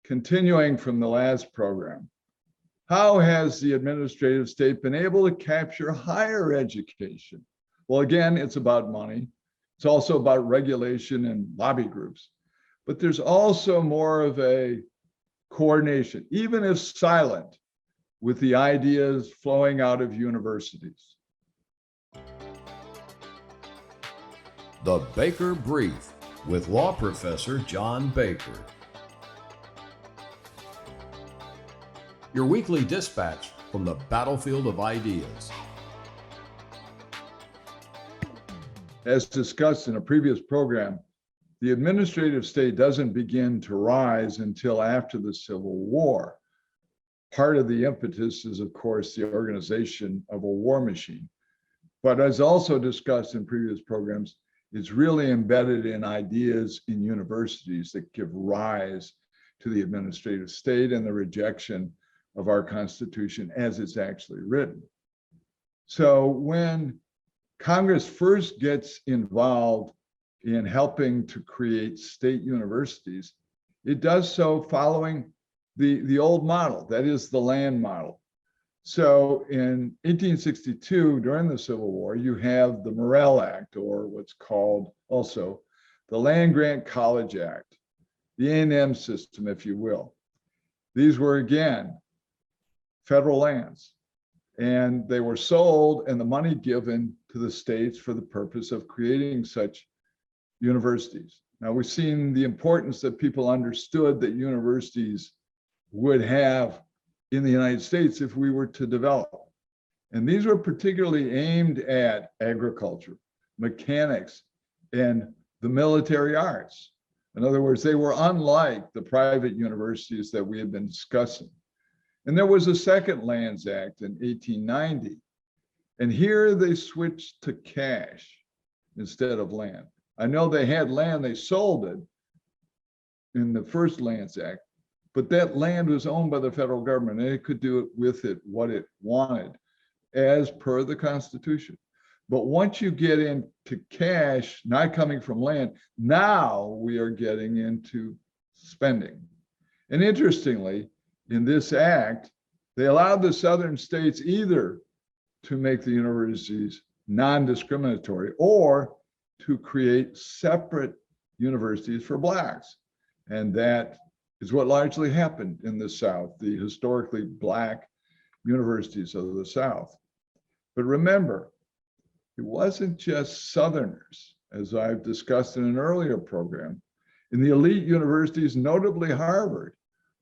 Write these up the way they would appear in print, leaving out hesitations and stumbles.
continuing from the last program, how has the administrative state been able to capture higher education? Well, again, it's about money. It's also about regulation and lobby groups. But there's also more of a coordination, even if silent, with the ideas flowing out of universities. The Baker Brief with law professor John Baker. Your weekly dispatch from the battlefield of ideas. As discussed in a previous program, the administrative state doesn't begin to rise until after the Civil War. Part of the impetus is, of course, the organization of a war machine. But as also discussed in previous programs, it's really embedded in ideas in universities that give rise to the administrative state and the rejection of our Constitution as it's actually written. So when Congress first gets involved in helping to create state universities, it does so following the old model, that is the land model. So in 1862, during the Civil War, you have the Morrill Act, or what's called also the Land Grant College Act, the A&M system, if you will. These were, again, federal lands, and they were sold and the money given to the states for the purpose of creating such universities. Now, we've seen the importance that people understood that universities would have in the United States if we were to develop. And these were particularly aimed at agriculture, mechanics, and the military arts. In other words, they were unlike the private universities that we have been discussing. And there was a second Lands Act in 1890. And here they switched to cash instead of land. I know they had land, they sold it in the first Lands Act, but that land was owned by the federal government and it could do with it what it wanted as per the Constitution. But once you get into cash, not coming from land, now we are getting into spending. And interestingly, in this act, they allowed the southern states either to make the universities non-discriminatory or to create separate universities for Blacks. And that is what largely happened in the South, the historically Black universities of the South. But remember, it wasn't just Southerners, as I've discussed in an earlier program. In the elite universities, notably Harvard,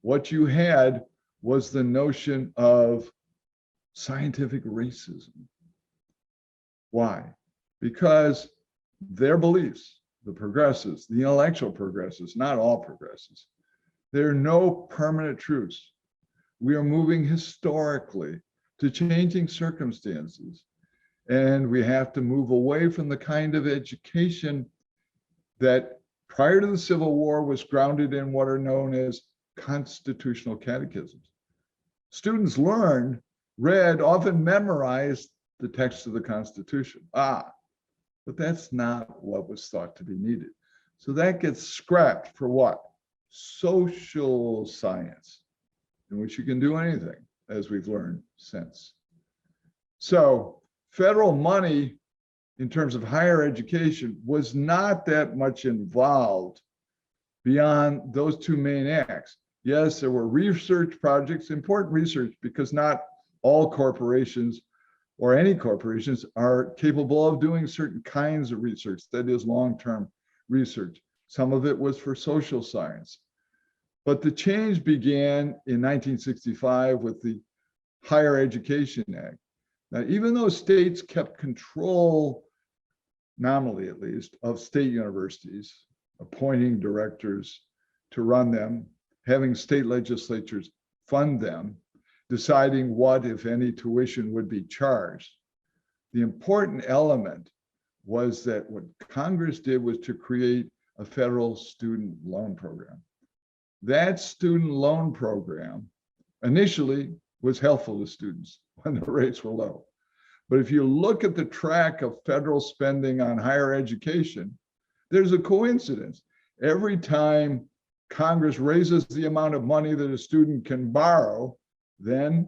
what you had was the notion of scientific racism. Why? Because their beliefs, the progressives, the intellectual progressives, not all progressives, there are no permanent truths. We are moving historically to changing circumstances, and we have to move away from the kind of education that prior to the Civil War was grounded in what are known as constitutional catechisms. Students learned, read, often memorized the text of the Constitution. But that's not what was thought to be needed. So that gets scrapped for what? Social science, in which you can do anything, as we've learned since. So federal money in terms of higher education was not that much involved beyond those two main acts. Yes, there were research projects, important research, because not all corporations or any corporations are capable of doing certain kinds of research, that is long-term research. Some of it was for social science. But the change began in 1965 with the Higher Education Act. Now, even though states kept control, nominally at least, of state universities, appointing directors to run them, having state legislatures fund them, deciding what, if any, tuition would be charged. The important element was that what Congress did was to create a federal student loan program. That student loan program initially was helpful to students when the rates were low. But if you look at the track of federal spending on higher education, there's a coincidence. Every time Congress raises the amount of money that a student can borrow, then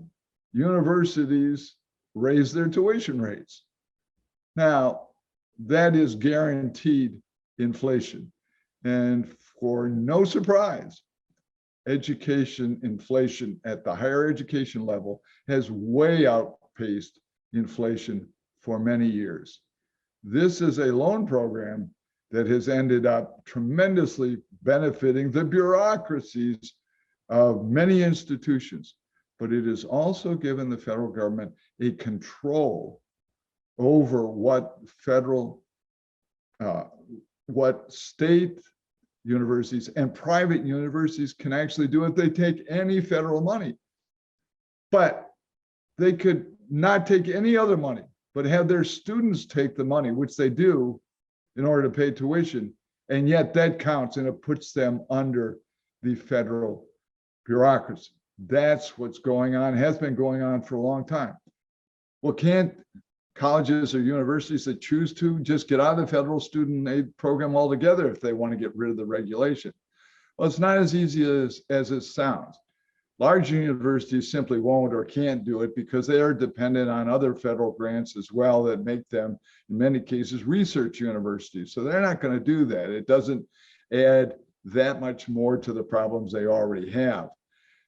universities raise their tuition rates. Now, that is guaranteed inflation. And for no surprise, education inflation at the higher education level has way outpaced inflation for many years. This is a loan program that has ended up tremendously benefiting the bureaucracies of many institutions, but it has also given the federal government a control over what state universities and private universities can actually do if they take any federal money. But they could not take any other money, but have their students take the money, which they do in order to pay tuition. And yet that counts, and it puts them under the federal bureaucracy. That's what's going on, has been going on for a long time. Well, can't colleges or universities that choose to just get out of the federal student aid program altogether if they want to get rid of the regulation? Well, it's not as easy as it sounds. Large universities simply won't or can't do it because they are dependent on other federal grants as well that make them, in many cases, research universities. So they're not going to do that. It doesn't add that much more to the problems they already have.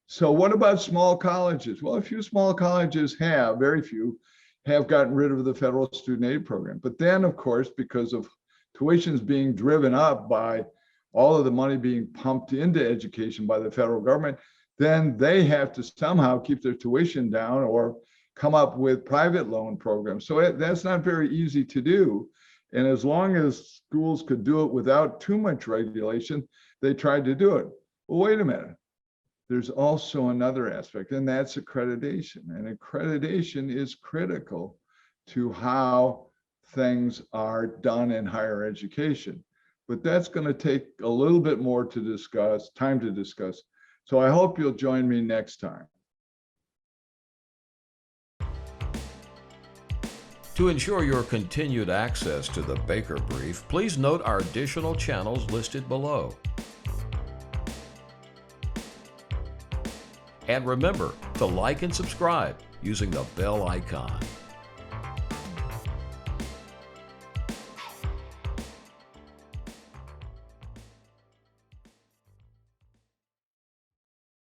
So what about small colleges? Well, a few small colleges have, very few, have gotten rid of the federal student aid program. But then, of course, because of tuitions being driven up by all of the money being pumped into education by the federal government, then they have to somehow keep their tuition down or come up with private loan programs. So that's not very easy to do. And as long as schools could do it without too much regulation, they tried to do it. Well, wait a minute. There's also another aspect, and that's accreditation. And accreditation is critical to how things are done in higher education. But that's going to take a little bit more to discuss, time to discuss. So I hope you'll join me next time. To ensure your continued access to the Baker Brief, please note our additional channels listed below. And remember to like and subscribe using the bell icon.